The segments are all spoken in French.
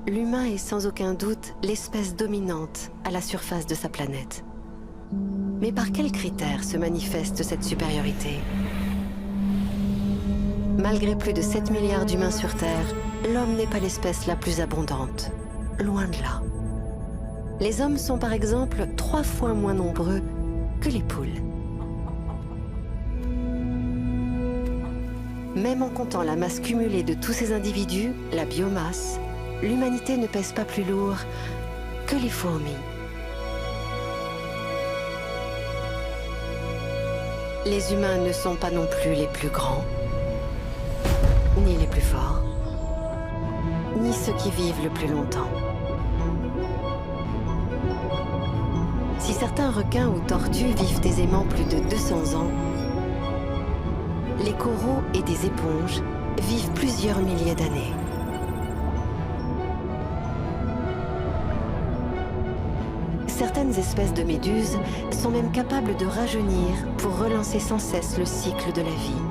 l'humain est sans aucun doute l'espèce dominante à la surface de sa planète. Mais par quels critères se manifeste cette supériorité? Malgré plus de 7 milliards d'humains sur Terre, l'homme n'est pas l'espèce la plus abondante. Loin de là. Les hommes sont par exemple 3 fois moins nombreux que les poules. Même en comptant la masse cumulée de tous ces individus, la biomasse, l'humanité ne pèse pas plus lourd que les fourmis. Les humains ne sont pas non plus les plus grands, ni les plus forts, ni ceux qui vivent le plus longtemps. Si certains requins ou tortues vivent aisément plus de 200 ans, les coraux et des éponges vivent plusieurs milliers d'années. Certaines espèces de méduses sont même capables de rajeunir pour relancer sans cesse le cycle de la vie.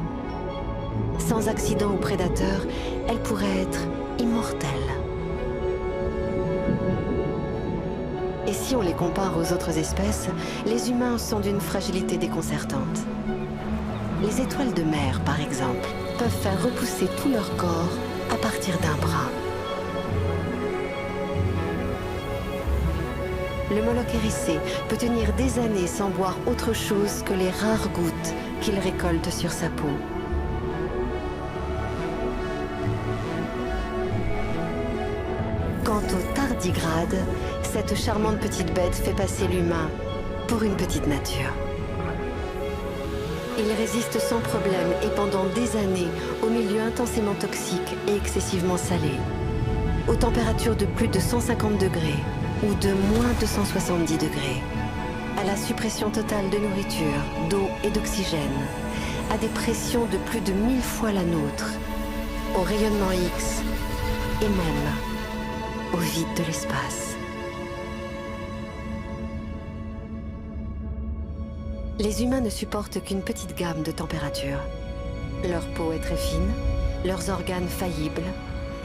Sans accident ou prédateur, elles pourraient être immortelles. Et si on les compare aux autres espèces, les humains sont d'une fragilité déconcertante. Les étoiles de mer, par exemple, peuvent faire repousser tout leur corps à partir d'un bras. Le Moloch hérissé peut tenir des années sans boire autre chose que les rares gouttes qu'il récolte sur sa peau. Quant au tardigrade, cette charmante petite bête fait passer l'humain pour une petite nature. Il résiste sans problème et pendant des années aux milieux intensément toxiques et excessivement salés, aux températures de plus de 150 degrés ou de moins 270 degrés, à la suppression totale de nourriture, d'eau et d'oxygène, à des pressions de plus de 1000 fois la nôtre, au rayonnement X et même au vide de l'espace. Les humains ne supportent qu'une petite gamme de températures. Leur peau est très fine, leurs organes faillibles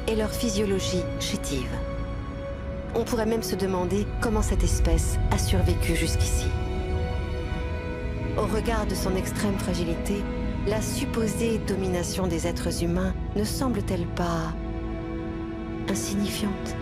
et leur physiologie chétive. On pourrait même se demander comment cette espèce a survécu jusqu'ici. Au regard de son extrême fragilité, la supposée domination des êtres humains ne semble-t-elle pas insignifiante ?